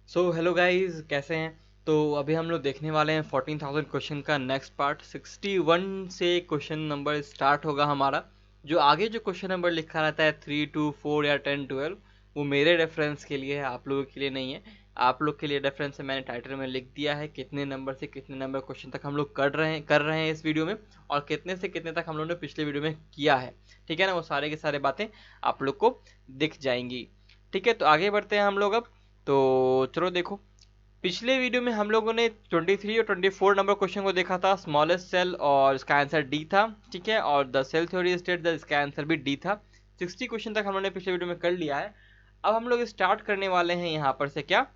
Hello guys, कैसे हैं। तो अभी हम लोग देखने वाले हैं 14,000 क्वेश्चन का नेक्स्ट पार्ट। 61 से क्वेश्चन नंबर स्टार्ट होगा हमारा। जो आगे जो क्वेश्चन नंबर लिखा रहता है 3, 2, 4 या 10, 12, वो मेरे रेफरेंस के लिए है, आप लोगों के लिए नहीं है। आप लोग के लिए रेफरेंस है, मैंने टाइटल में लिख दिया है कितने नंबर से कितने नंबर क्वेश्चन तक हम लोग कर रहे हैं इस वीडियो में, और कितने से कितने तक हम लोगों ने पिछले वीडियो में किया है। ठीक है ना, वो सारे के सारे बातें आप लोग को दिख जाएंगी। ठीक है, तो आगे बढ़ते हैं हम लोग अब। तो चलो देखो, पिछले वीडियो में हम लोगों ने 23 और 24 नंबर क्वेश्चन को देखा था, स्मॉलेस्ट सेल, और इसका आंसर डी था। ठीक है, और the cell theory state the इसका आंसर भी डी था। 60 क्वेश्चन तक हम लोगों ने पिछले वीडियो में कर लिया है। अब हम लोग स्टार्ट करने वाले हैं यहाँ पर से, क्या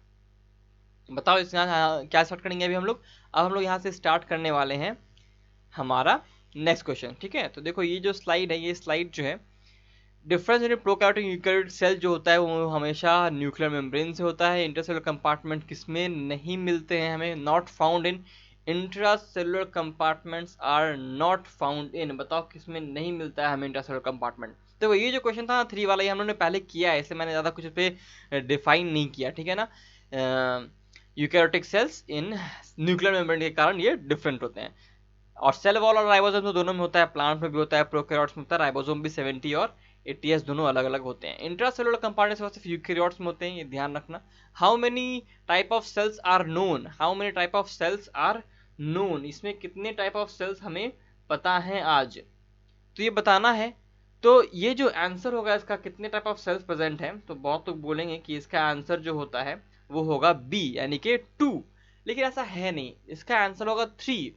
बताओ इस क्या स्टार्ट करेंगे अभी हम लोग। अब हम लोग यहाँ से स्टार्ट करने वाले हैं हमारा नेक्स्ट क्वेश्चन। ठीक है, तो देखो ये जो स्लाइड है, ये स्लाइड जो है, difference in prokaryotic eukaryotic cell जो होता है वो हमेशा न्यूक्लियर मेम्ब्रेन से होता है। इंटरसेलुलर कंपार्टमेंट किसमें नहीं मिलते हैं हमें, not found in. Intracellular compartments are not found in, बताओ किसमें नहीं मिलता है हमें इंट्रासेलुलर कंपार्टमेंट। तो ये जो क्वेश्चन था 3 वाला, ये हम लोगों ने पहले किया है, इसलिए मैंने ज़्यादा कुछ पे डिफाइन नहीं किया। ठीक है ना, eukaryotic sales in nuclear membrane के कारण ये डिफरेंट होते हैं। और सेल वॉल और राइबोसोम तो दोनों में होता है, प्लांट में भी होता है, प्रोकैरियोट्स में होता है, राइबोसोम भी 70 और 80s दोनों अलग अलग होते हैं। इंट्रासेलुलर कंपार्टमेंट्स सिर्फ यूकेरियोट्स में होते हैं, ये ध्यान रखना। How many type of cells are known, how many type of cells are known, इसमें कितने टाइप ऑफ सेल्स हमें पता है आज, तो ये बताना है। तो ये जो आंसर होगा इसका, कितने टाइप ऑफ सेल्स प्रेजेंट है, तो बहुत लोग बोलेंगे कि इसका आंसर जो होता है वो होगा बी, यानी कि 2। लेकिन ऐसा है नहीं, इसका आंसर होगा 3।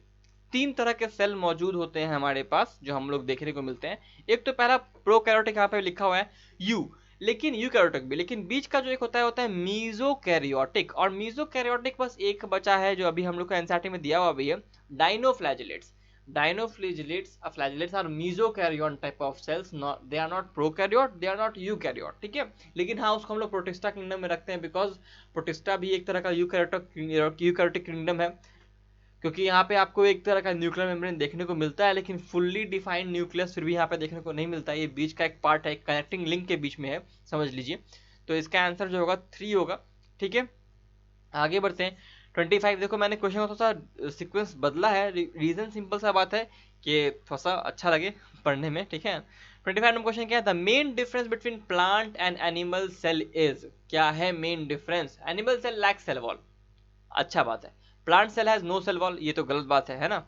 3 तरह के सेल मौजूद होते हैं हमारे पास जो हम लोग देखने को मिलते हैं। एक तो पहला प्रोकैरियोटिक, यहाँ पे लिखा हुआ है यू, लेकिन यूकैरियोटिक भी, लेकिन बीच का जो एक होता है मीजोकैरियोटिक। और मीजोकैरियोटिक बस एक बचा है जो अभी हम लोग को एनसीईआरटी में दिया हुआ भी है, dinoflagellates. Dinoflagellates are mesokaryon type of cells, not they are not prokaryote, they are not eukaryote। ठीक है, लेकिन हाँ उसको हम लोग प्रोटिस्टा किंगडम में रखते हैं, बिकॉज प्रोटिस्टा भी एक तरह का यूकैरियोटिक किंगडम है। क्योंकि यहाँ पे आपको एक तरह का न्यूक्लियर मेम्ब्रेन देखने को मिलता है, लेकिन फुल्ली डिफाइंड न्यूक्लियस फिर भी यहाँ पे देखने को नहीं मिलता है। ये बीच का एक पार्ट है, कनेक्टिंग लिंक के बीच में है, समझ लीजिए। तो इसका आंसर जो होगा 3 होगा। ठीक है, आगे बढ़ते हैं। 25, देखो मैंने क्वेश्चन का थोड़ा सा सीक्वेंस बदला है, रीजन सिंपल सा बात है कि थोड़ा सा अच्छा लगे पढ़ने में। ठीक है, 25 नंबर क्वेश्चन क्या है, the main difference between plant and animal cell is, क्या है main difference. Animal cell lack cell wall, अच्छा बात है। Plant cell has no cell wall, ये तो गलत बात है ना।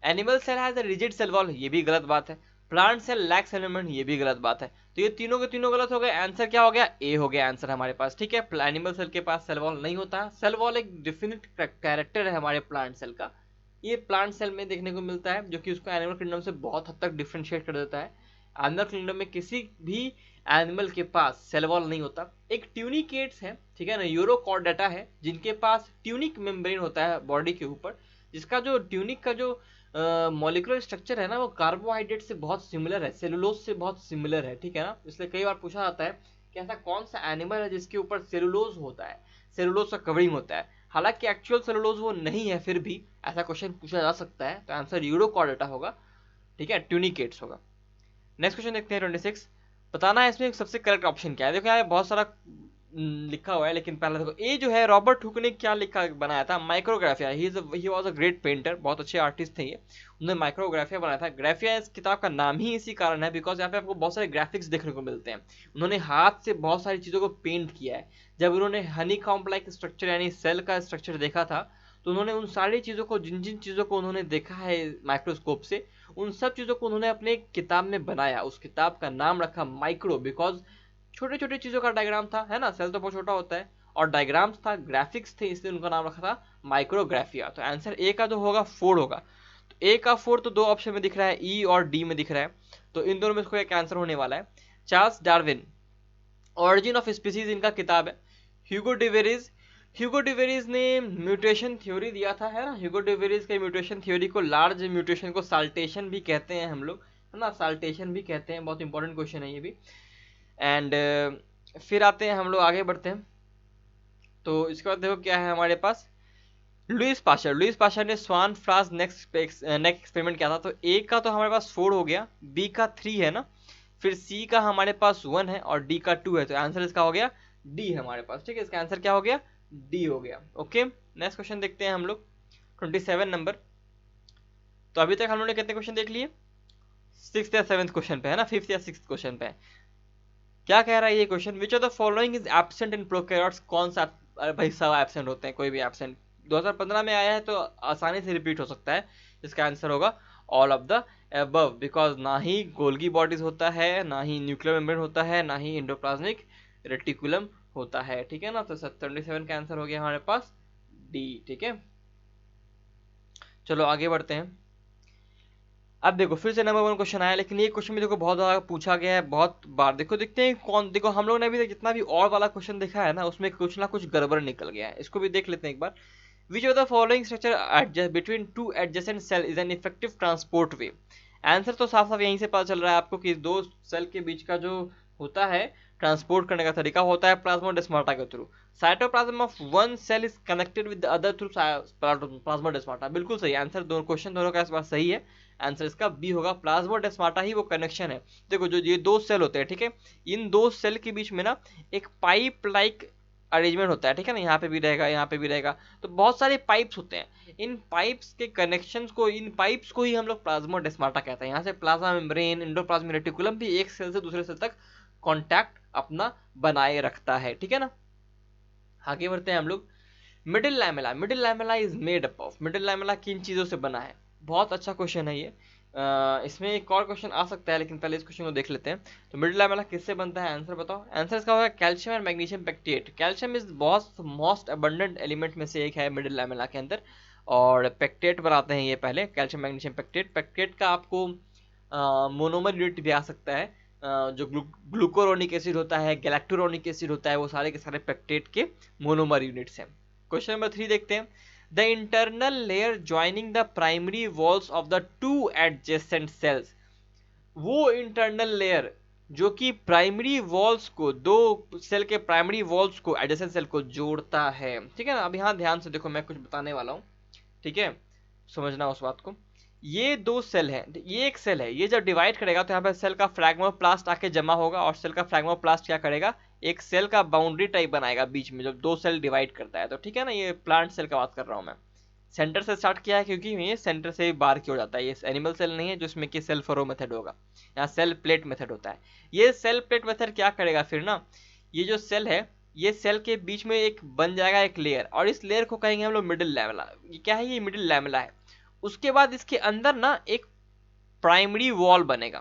Animal cell has a rigid cell wall, ये भी गलत बात है। Plant cell lacks cell membrane, ये भी गलत बात है। तो ये तीनों के तीनों गलत हो गए। आंसर क्या हो गया, ए हो गया आंसर हमारे पास। ठीक है, एनिमल सेल के पास सेल वॉल नहीं होता। सेल वॉल एक डिफिनिट कैरेक्टर है हमारे प्लांट सेल का, ये प्लांट सेल में देखने को मिलता है, जो कि उसको एनिमल किंगडम से बहुत हद तक डिफ्रेंशिएट कर देता है। एनिमल किंगडम में किसी भी एनिमल के पास सेल वॉल नहीं होता। एक ट्यूनिकेट्स है, ठीक है ना, यूरोकॉर्डेटा है, जिनके पास ट्यूनिक मेम्ब्रेन होता है बॉडी के ऊपर, जिसका जो ट्यूनिक का जो मॉलिक्यूलर स्ट्रक्चर है ना, वो कार्बोहाइड्रेट से बहुत सिमिलर है, सेलुलोज से बहुत सिमिलर है। ठीक है ना, इसलिए कई बार पूछा जाता है कि ऐसा कौन सा एनिमल है जिसके ऊपर सेलुलोज होता है, सेलुलोज का कवरिंग होता है। हालांकि एक्चुअल सेलुलोज वो नहीं है, फिर भी ऐसा क्वेश्चन पूछा जा सकता है, तो आंसर यूरोकॉर्डेटा होगा। ठीक है, ट्यूनिकेट्स होगा। नेक्स्ट क्वेश्चन देखते हैं 26, बताना है इसमें सबसे करेक्ट ऑप्शन क्या है। देखो यहाँ बहुत सारा लिखा हुआ है, लेकिन पहले देखो ए जो है, रॉबर्ट हुक ने क्या लिखा बनाया था, Micrographia. He was a great painter, बहुत अच्छे आर्टिस्ट थे ये, उन्होंने माइक्रोग्राफिया बनाया था। ग्राफिया इस किताब का नाम ही इसी कारण है, बिकॉज यहाँ पे आपको बहुत सारे ग्राफिक्स देखने को मिलते हैं। उन्होंने हाथ से बहुत सारी चीज़ों को पेंट किया है। जब उन्होंने हनी कॉम्ब लाइक स्ट्रक्चर यानी सेल का स्ट्रक्चर देखा था, तो उन्होंने उन सारी चीज़ों को, जिन जिन चीज़ों को उन्होंने देखा है माइक्रोस्कोप से, उन सब चीज़ों को उन्होंने अपने किताब में बनाया। उस किताब का नाम रखा माइक्रो, बिकॉज छोटे छोटे चीज़ों का डायग्राम था, है ना, सेल तो बहुत छोटा होता है, और डायग्राम्स था, ग्राफिक्स थे, इसलिए उनका नाम रखा था माइक्रोग्राफिया। तो आंसर ए का जो होगा 4 होगा। तो ए का 4 तो दो ऑप्शन में दिख रहा है, ई और डी में दिख रहा है, तो इन दोनों में इसको एक आंसर होने वाला है। Charles Darwin, origin of species इनका किताब है। ह्यूगो डिवेरिज ने म्यूटेशन थ्योरी दिया था, है ना। ह्यूगो डिवेरिज के म्यूटेशन थ्योरी को, लार्ज म्यूटेशन को साल्टेशन भी कहते हैं हम लोग, है ना, साल्टेशन भी कहते हैं। बहुत इंपॉर्टेंट क्वेश्चन है ये भी। एंड फिर आते हैं हम लोग, आगे बढ़ते हैं। तो इसके बाद देखो क्या है हमारे पास, लुइस पास्चर ने स्वान फ्लास नेक्स्ट एक्सपेरिमेंट किया था। तो ए का तो हमारे पास 4 हो गया, बी का 3 है ना, फिर सी का हमारे पास 1 है, और डी का 2 है। तो आंसर इसका हो गया डी हमारे पास। ठीक है, इसका आंसर क्या हो गया, डी हो गया। ओके, नेक्स्ट क्वेश्चन देखते हैं हम लोग 27 नंबर। तो अभी तक हम लोगों ने कितने क्वेश्चन देख लिए? 6th या 7th क्वेश्चन पे है ना, 5th या 6th क्वेश्चन पे। क्या कह रहा है ये question? Which of the following is absent in prokaryotes? कौन सा? अरे भाई सब एब्सेंट होते हैं, कोई भी एब्सेंट 2015 में आया है तो आसानी से रिपीट हो सकता है। इसका आंसर होगा all of the above, because ना ही गोल्गी बॉडीज होता है, ना ही न्यूक्लियर मेम्ब्रेन होता है, ना ही एंडोप्लाज्मिक रेटिकुलम होता है। ठीक है ना, तो 77 का आंसर हो गया हमारे पास डी। ठीक है, चलो आगे बढ़ते हैं। अब देखो फिर से नंबर 1 क्वेश्चन आया, लेकिन ये क्वेश्चन भी देखो बहुत ज्यादा पूछा गया है बहुत बार। देखो देखते हैं कौन, देखो हम लोगों ने अभी जितना भी और वाला क्वेश्चन देखा है ना, उसमें कुछ ना कुछ गड़बड़ निकल गया है। इसको भी देख लेते हैं एक बार। Which of the following structure between two adjacent cell is an effective transport way? Answer तो साफ साफ यहीं से पता चल रहा है आपको कि दो सेल के बीच का जो होता है ट्रांसपोर्ट करने का तरीका होता है प्लाज्मोडेस्माटा के through. Cytoplasm of one cell is connected with the other through plasmodesmata. बिल्कुल सही आंसर, दोनों क्वेश्चन दोनों का इस बार सही है। आंसर इसका बी होगा, प्लाज्मोडेस्माटा ही वो कनेक्शन है। देखो जो ये दो सेल होते हैं, ठीक है, इन दो सेल के बीच में ना एक पाइप लाइक अरेंजमेंट होता है। ठीक है ना, यहाँ पे भी रहेगा, यहाँ पे भी रहेगा, तो बहुत सारे पाइप्स होते हैं। इन पाइप्स के कनेक्शंस को, इन पाइप्स को ही हम लोग प्लाज्मोडेस्माटा कहते हैं। यहाँ से प्लाज्मा मेम्ब्रेन, एंडोप्लाज्मिक रेटिकुलम भी एक सेल से दूसरे सेल तक कॉन्टैक्ट अपना बनाए रखता है। ठीक है ना, आगे बढ़ते हैं हम लोग। Middle lamella, middle lamella is made up of, middle lamella किन चीजों से बना है? बहुत अच्छा क्वेश्चन है ये। इसमें एक और क्वेश्चन आ सकता है, लेकिन पहले इस क्वेश्चन को देख लेते हैं। तो मिडिल लैमेला किससे बनता है? आंसर बताओ। आंसर इसका होगा calcium and magnesium pectate. Calcium is बहुत मोस्ट अबंडेंट एलिमेंट में से एक है मिडिल लैमेला के अंदर, और पेक्टेट बनाते हैं ये पहले, कैल्शियम मैग्नीशियम पेक्टेट। पेक्टेट का आपको मोनोमर यूनिट भी आ सकता है। जो ग्लूकोरोनिक एसिड होता है, गैलेक्टोरोनिक एसिड होता है, वो सारे के सारे पेक्टेट के मोनोमर यूनिट्स हैं। क्वेश्चन नंबर 3 देखते हैं। The internal layer joining the primary walls of the two adjacent sales, वो इंटरनल लेयर जो कि प्राइमरी वॉल्स को, दो सेल के प्राइमरी वॉल्स को, एडजेसेंट सेल को जोड़ता है। ठीक है ना, अब यहाँ ध्यान से देखो, मैं कुछ बताने वाला हूँ, ठीक है, समझना उस बात को। ये दो सेल है, ये एक सेल है, ये जब डिवाइड करेगा तो यहाँ पे सेल का फ्रैग्मोप्लास्ट आके जमा होगा, और सेल का फ्रैग्मोप्लास्ट क्या करेगा, एक सेल का बाउंड्री टाइप बनाएगा बीच में जब दो सेल डिवाइड करता है। तो ठीक है ना, ये प्लांट सेल का बात कर रहा हूँ मैं। सेंटर से स्टार्ट किया है क्योंकि ये सेंटर से बाहर की हो जाता है। ये एनिमल सेल नहीं है जिसमें कि सेल फरो मेथड होगा, यहाँ सेल प्लेट मेथड होता है। ये सेल प्लेट मेथड क्या करेगा फिर ना, ये जो सेल है, ये सेल के बीच में एक बन जाएगा एक लेयर, और इस लेयर को कहेंगे हम लोग मिडिल लैमेला। ये क्या है? ये मिडिल लैमेला है। उसके बाद इसके अंदर ना एक प्राइमरी वॉल बनेगा।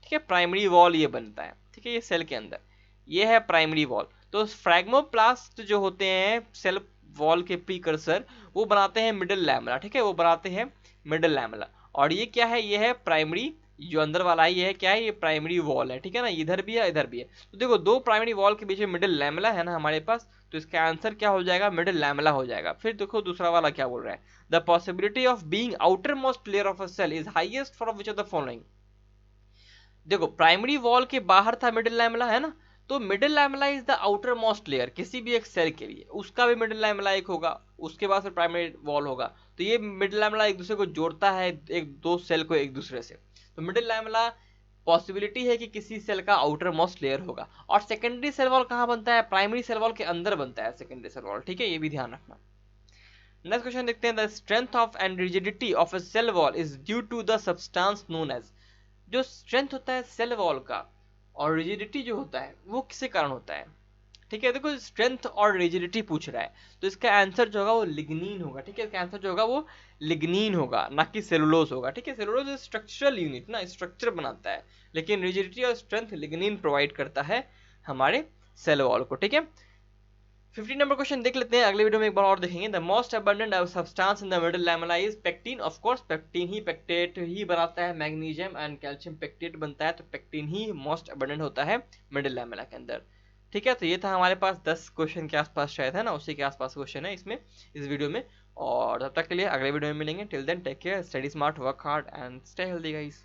ठीक है, प्राइमरी वॉल ये बनता है। ठीक है, ये सेल के अंदर ये है प्राइमरी वॉल। तो फ्रैग्मोप्लास्ट जो होते हैं सेल वॉल के प्रीकर्सर, वो बनाते हैं मिडिल लैमेला। ठीक है, वो बनाते हैं मिडिल लैमेला। और ये क्या है? ये है प्राइमरी, जो अंदर वाला है ये है क्या है? ये प्राइमरी वॉल है। ठीक है ना, इधर भी है इधर भी है। तो देखो दो प्राइमरी वॉल के बीच में मिडिल लैमेला है ना हमारे पास, तो इसका आंसर क्या हो जाएगा? मिडिल लैमेला हो जाएगा। फिर देखो दूसरा वाला क्या बोल रहा है, the possibility of being outer most layer of a cell is highest for which of the following. देखो प्राइमरी वॉल के बाहर था मिडिल लैमेला, है ना, तो middle lamella is the outer most layer किसी भी एक सेल के लिए, उसका भी मिडिल लैमेला एक होगा, उसके बाद फिर प्राइमरी वॉल होगा। तो ये मिडिल लैमेला एक दूसरे को जोड़ता है, एक दो सेल को एक दूसरे से। तो मिडिल लैमेला पॉसिबिलिटी है कि किसी सेल का आउटर मोस्ट लेयर होगा। और सेकेंडरी सेल वॉल कहाँ बनता है? प्राइमरी सेल वॉल के अंदर बनता है सेकेंडरी सेल वॉल। ठीक है, ये भी ध्यान रखना। नेक्स्ट क्वेश्चन देखते हैं। The strength of and rigidity of a cell wall is due to the substance known as. जो स्ट्रेंथ होता है सेल वॉल का और रिजिडिटी जो होता है वो किसके कारण होता है? ठीक है, देखो स्ट्रेंथ और रिजिडिटी पूछ रहा है, तो इसका आंसर जो होगा वो लिग्नीन होगा। ठीक है, इसका आंसर जो होगा वो लिग्नीन होगा, ना कि सेलुलोज होगा। ठीक है, सेलुलोज स्ट्रक्चरल यूनिट ना, स्ट्रक्चर बनाता है, लेकिन रिजिडिटी और स्ट्रेंथ लिग्नीन प्रोवाइड करता है हमारे सेल वॉल को। ठीक है, 15 नंबर क्वेश्चन देख लेते हैं, अगले वीडियो में एक बार और देखेंगे। The most abundant substance in the middle lamella is pectin. Of course pectin ही, पेक्टेट ही बनाता है, मैग्नीशियम एंड कैल्शियम पेक्टेट बनता है, तो पेक्टिन ही मोस्ट अबंडेंट होता है मिडिल लैमेला के अंदर। ठीक है, तो ये था हमारे पास 10 क्वेश्चन के आसपास शायद, है ना, उसी के आसपास क्वेश्चन है इसमें, इस वीडियो में। और तब तक के लिए अगले वीडियो में मिलेंगे। Till then take care, study smart, work hard and stay healthy guys.